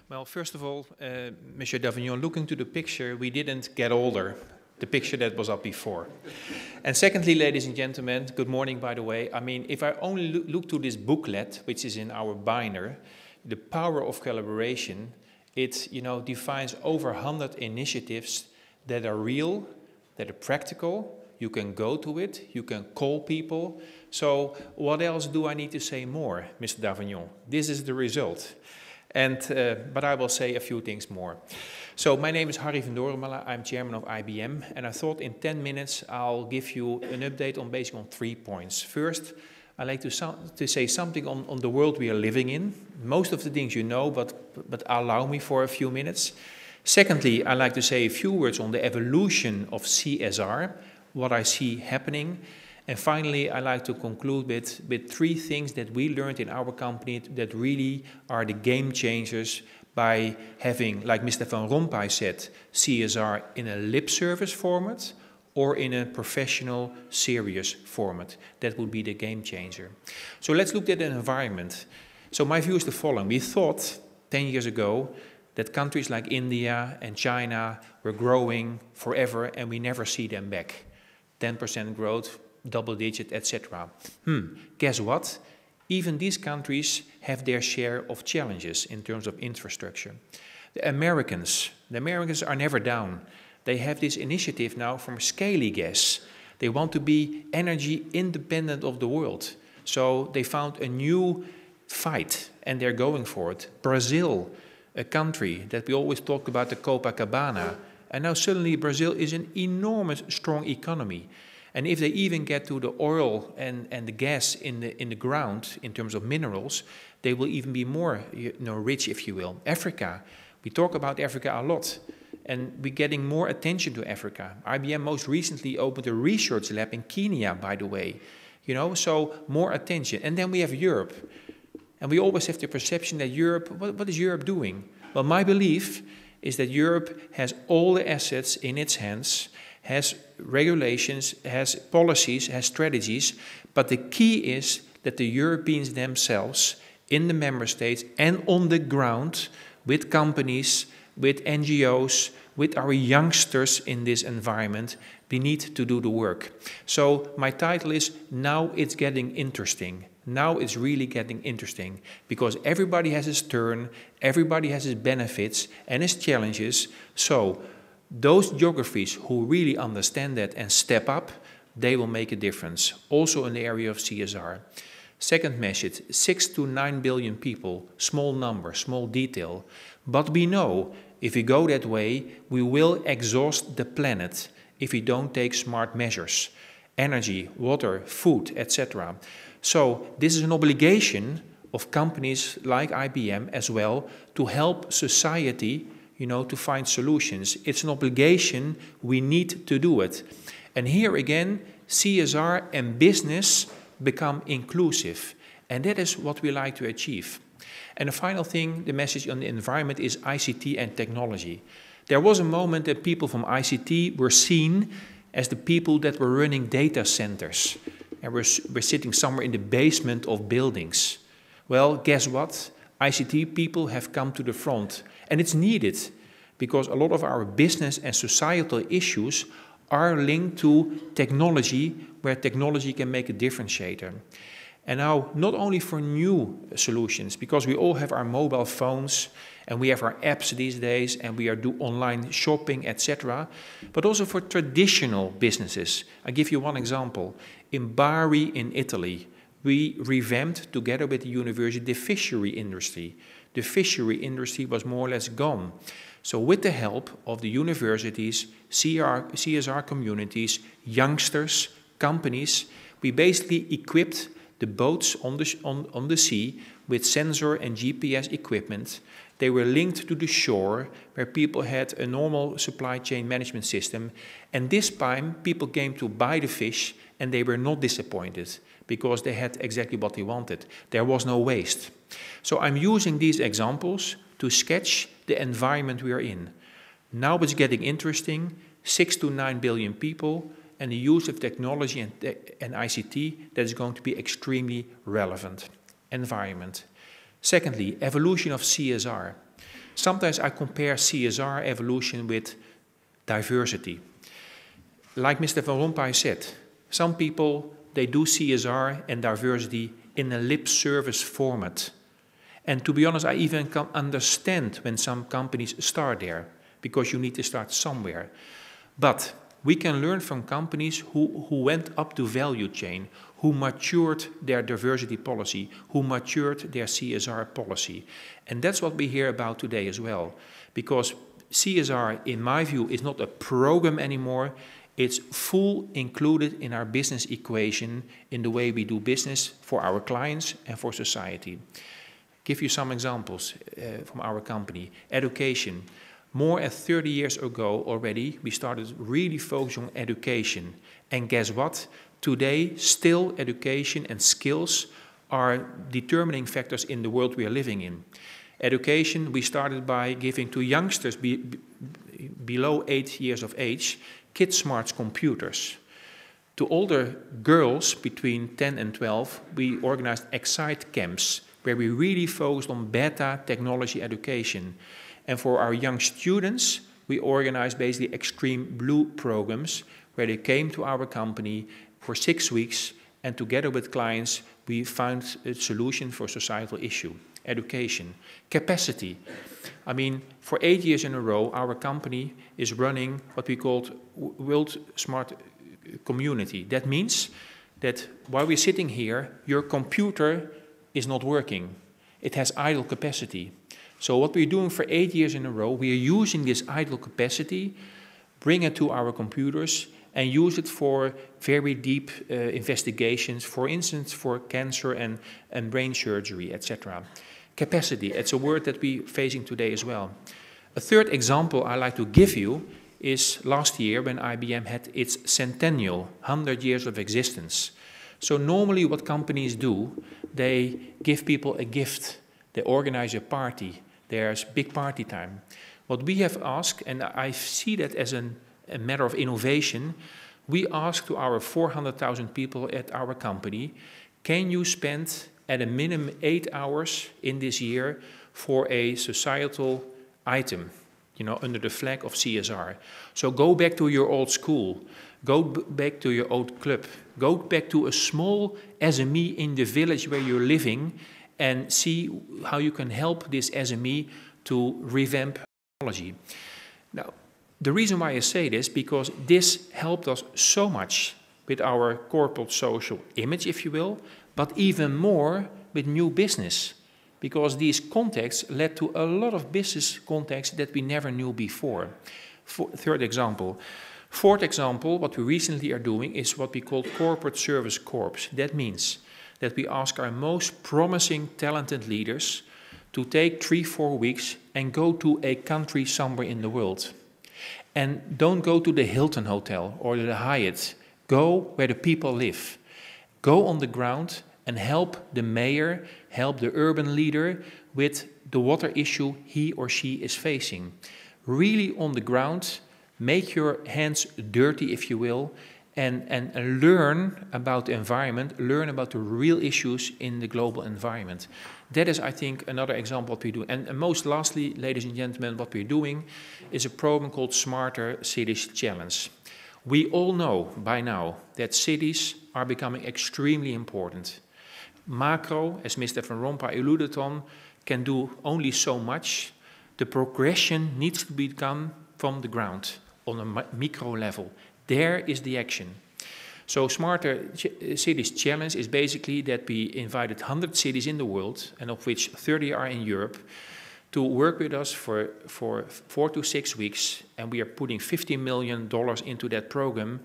Well, first of all, Monsieur Davignon, looking to the picture, we didn't get older, the picture that was up before. And secondly, ladies and gentlemen, good morning, by the way. I mean, if I only look to this booklet, which is in our binder, The Power of Collaboration, it, defines over 100 initiatives that are real, that are practical. You can go to it, you can call people. So what else do I need to say more, Mr. Davignon? This is the result. But I will say a few things more. So my name is Harry van Dorenmalen, I'm chairman of IBM, and I thought in 10 minutes I'll give you an update on basically on 3 points. First, I'd like to say something on the world we are living in. Most of the things you know, but allow me for a few minutes. Secondly, I'd like to say a few words on the evolution of CSR, what I see happening. And finally, I like to conclude with 3 things that we learned in our company that really are the game changers by having, like Mr. Van Rompuy said, CSR in a lip service format or in a professional, serious format. That would be the game changer. So let's look at the environment. So my view is the following. We thought 10 years ago that countries like India and China were growing forever and we never see them back. 10% growth, double digit, etc. Guess what? Even these countries have their share of challenges in terms of infrastructure. The Americans are never down. They have this initiative now from scaly gas. They want to be energy independent of the world. So they found a new fight and they're going for it. Brazil, a country that we always talk about the Copacabana, and now suddenly Brazil is an enormous, strong economy. And if they even get to the oil and the gas in the ground in terms of minerals, they will even be more rich, if you will. Africa, we talk about Africa a lot, and we're getting more attention to Africa. IBM most recently opened a research lab in Kenya, by the way. So more attention. And then we have Europe. And we always have the perception that Europe, what is Europe doing? Well, my belief is that Europe has all the assets in its hands, has regulations, has policies, has strategies, but the key is that the Europeans themselves, in the member states and on the ground, with companies, with NGOs, with our youngsters in this environment, we need to do the work. So my title is, Now It's Getting Interesting. Now it's really getting interesting, because everybody has his turn, everybody has his benefits and his challenges. So those geographies who really understand that and step up, they will make a difference, also in the area of CSR. Second message, 6 to 9 billion people, small number, small detail. But we know if we go that way, we will exhaust the planet if we don't take smart measures. Energy, water, food, etc. So this is an obligation of companies like IBM as well to help society to find solutions. It's an obligation, we need to do it. And here again, CSR and business become inclusive. And that is what we like to achieve. And the final thing, the message on the environment is ICT and technology. There was a moment that people from ICT were seen as the people that were running data centers. And we're sitting somewhere in the basement of buildings. Well, guess what? ICT people have come to the front. And it's needed, because a lot of our business and societal issues are linked to technology, where technology can make a differentiator. And now, not only for new solutions, because we all have our mobile phones, and we have our apps these days, and we do online shopping, etc., but also for traditional businesses. I'll give you one example. In Bari in Italy, we revamped, together with the university, the fishery industry. The fishery industry was more or less gone. So with the help of the universities, CSR communities, youngsters, companies, we basically equipped the boats on the sea with sensor and GPS equipment. They were linked to the shore, where people had a normal supply chain management system. And this time, people came to buy the fish, and they were not disappointed, because they had exactly what they wanted. There was no waste. So I'm using these examples to sketch the environment we are in. Now it's getting interesting, 6 to 9 billion people, and the use of technology and ICT that is going to be extremely relevant. Environment. Secondly, evolution of CSR. Sometimes I compare CSR evolution with diversity. Like Mr. Van Rompuy said, some people, they do CSR and diversity in a lip service format. And to be honest, I even can understand when some companies start there, because you need to start somewhere. But we can learn from companies who went up the value chain, who matured their diversity policy, who matured their CSR policy. And that's what we hear about today as well. Because CSR, in my view, is not a program anymore. It's full included in our business equation, in the way we do business for our clients and for society. Give you some examples from our company. Education. More than 30 years ago already, we started really focusing on education. And guess what? Today, still education and skills are determining factors in the world we are living in. Education, we started by giving to youngsters below 8 years of age, kid smart computers. To older girls between 10 and 12, we organized Excite camps, where we really focused on beta technology education. And for our young students, we organized basically Extreme Blue programs, where they came to our company for 6 weeks, and together with clients, we found a solution for a societal issue. Education. Capacity. I mean, for 8 years in a row, our company is running what we called World Smart Community. That means that while we're sitting here, your computer is not working. It has idle capacity. So what we're doing for 8 years in a row, we are using this idle capacity, bring it to our computers, and use it for very deep investigations, for instance, for cancer and brain surgery, etc. Capacity, it's a word that we're facing today as well. A third example I like to give you is last year when IBM had its centennial, 100 years of existence. So normally what companies do, they give people a gift, they organize a party, there's big party time. What we have asked, and I see that as a matter of innovation, we ask to our 400,000 people at our company, can you spend at a minimum 8 hours in this year for a societal item, you know, under the flag of CSR. So go back to your old school, go back to your old club, go back to a small SME in the village where you're living and see how you can help this SME to revamp technology. Now, the reason why I say this, because this helped us so much with our corporate social image, if you will, but even more with new business, because these contacts led to a lot of business contacts that we never knew before. Third example. Fourth example, what we recently are doing is what we call corporate service corps. That means that we ask our most promising, talented leaders to take 3-4 weeks and go to a country somewhere in the world. And don't go to the Hilton Hotel or the Hyatt. Go where the people live. Go on the ground and help the mayor, help the urban leader with the water issue he or she is facing. Really on the ground, make your hands dirty, if you will, and learn about the environment, learn about the real issues in the global environment. That is, I think, another example of what we do. And most lastly, ladies and gentlemen, what we're doing is a program called Smarter Cities Challenge. We all know by now that cities are becoming extremely important. Macro, as Mr. Van Rompuy alluded on, can do only so much. The progression needs to be done from the ground, on a micro level. There is the action. So Smarter Cities Challenge is basically that we invited 100 cities in the world, and of which 30 are in Europe, to work with us for 4 to 6 weeks, and we are putting $50 million into that program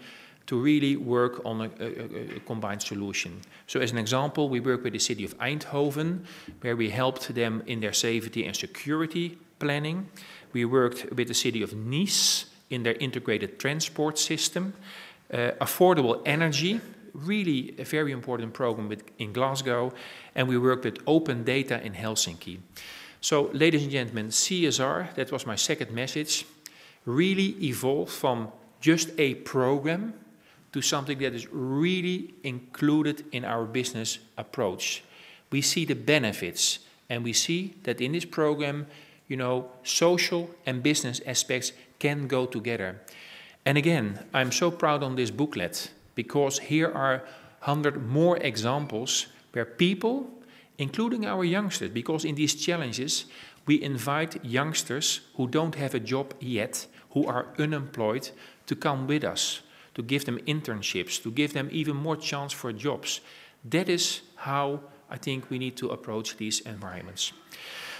to really work on a combined solution. So as an example, we work with the city of Eindhoven, where we helped them in their safety and security planning. We worked with the city of Nice in their integrated transport system. Affordable energy, really a very important program in Glasgow, and we worked with open data in Helsinki. So, ladies and gentlemen, CSR, that was my second message, really evolved from just a program to something that is really included in our business approach. We see the benefits, and we see that in this program, you know, social and business aspects can go together. And again, I'm so proud on this booklet, because here are 100 more examples where people, including our youngsters, because in these challenges, we invite youngsters who don't have a job yet, who are unemployed, to come with us, to give them internships, to give them even more chance for jobs. That is how I think we need to approach these environments.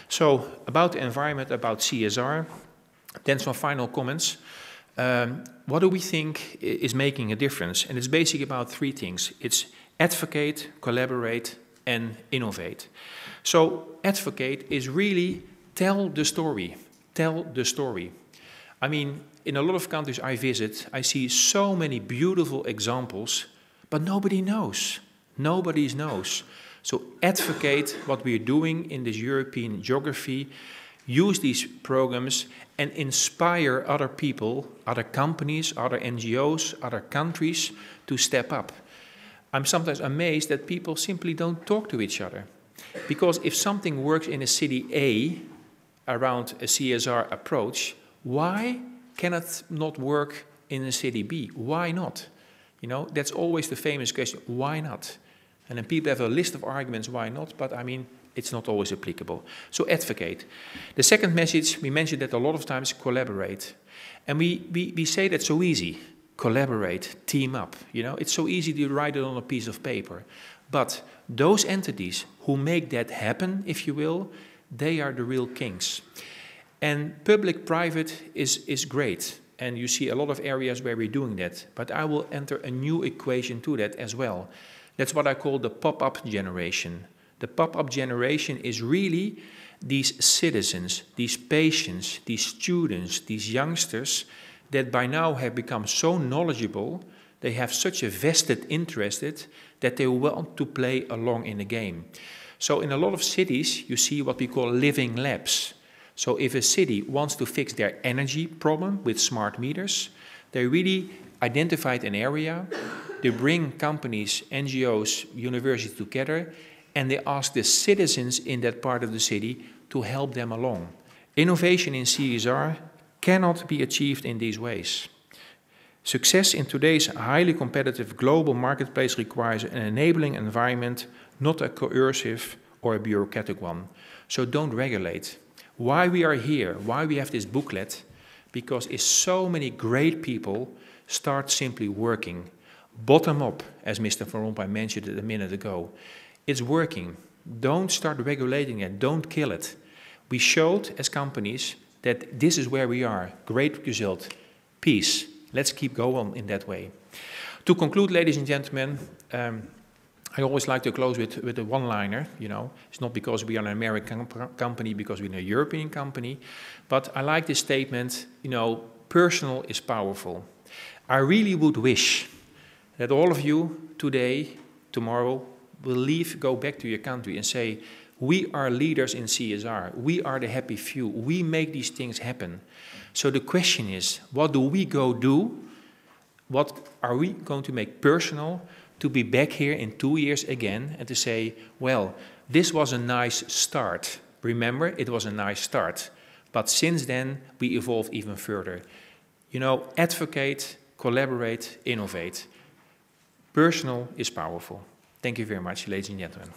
So, about the environment, about CSR, then some final comments. What do we think is making a difference? And it's basically about three things. It's advocate, collaborate, and innovate. So, advocate is really tell the story. Tell the story. I mean, in a lot of countries I visit, I see so many beautiful examples, but nobody knows. Nobody knows. So advocate what we're doing in this European geography, use these programs and inspire other people, other companies, other NGOs, other countries to step up. I'm sometimes amazed that people simply don't talk to each other. Because if something works in a city A around a CSR approach, why can it not work in a city B? Why not? You know, that's always the famous question, why not? And then people have a list of arguments why not, but I mean, it's not always applicable. So advocate. The second message, we mentioned that a lot of times, collaborate. And we say that so easy, collaborate, team up. You know, it's so easy to write it on a piece of paper. But those entities who make that happen, if you will, they are the real kings. And public-private is great. And you see a lot of areas where we're doing that. But I will enter a new equation to that as well. That's what I call the pop-up generation. The pop-up generation is really these citizens, these patients, these students, these youngsters that by now have become so knowledgeable, they have such a vested interest that they want to play along in the game. So in a lot of cities, you see what we call living labs. So if a city wants to fix their energy problem with smart meters, they really identified an area, they bring companies, NGOs, universities together, and they ask the citizens in that part of the city to help them along. Innovation in CSR cannot be achieved in these ways. Success in today's highly competitive global marketplace requires an enabling environment, not a coercive or a bureaucratic one. So don't regulate. Why we are here, why we have this booklet, because if so many great people start simply working, bottom up, as Mr. Van Rompuy mentioned it a minute ago. It's working. Don't start regulating it. Don't kill it. We showed as companies that this is where we are. Great result. Peace. Let's keep going in that way. To conclude, ladies and gentlemen, I always like to close with a one-liner. You know, it's not because we are an American company, because we're a European company, but I like this statement. You know, personal is powerful. I really would wish that all of you today, tomorrow, will leave, go back to your country and say, we are leaders in CSR. We are the happy few. We make these things happen. So the question is, what do we go do? What are we going to make personal to be back here in 2 years again and to say, well, this was a nice start. Remember, it was a nice start. But since then, we evolved even further. You know, advocate, collaborate, innovate. Personal is powerful. Thank you very much, ladies and gentlemen.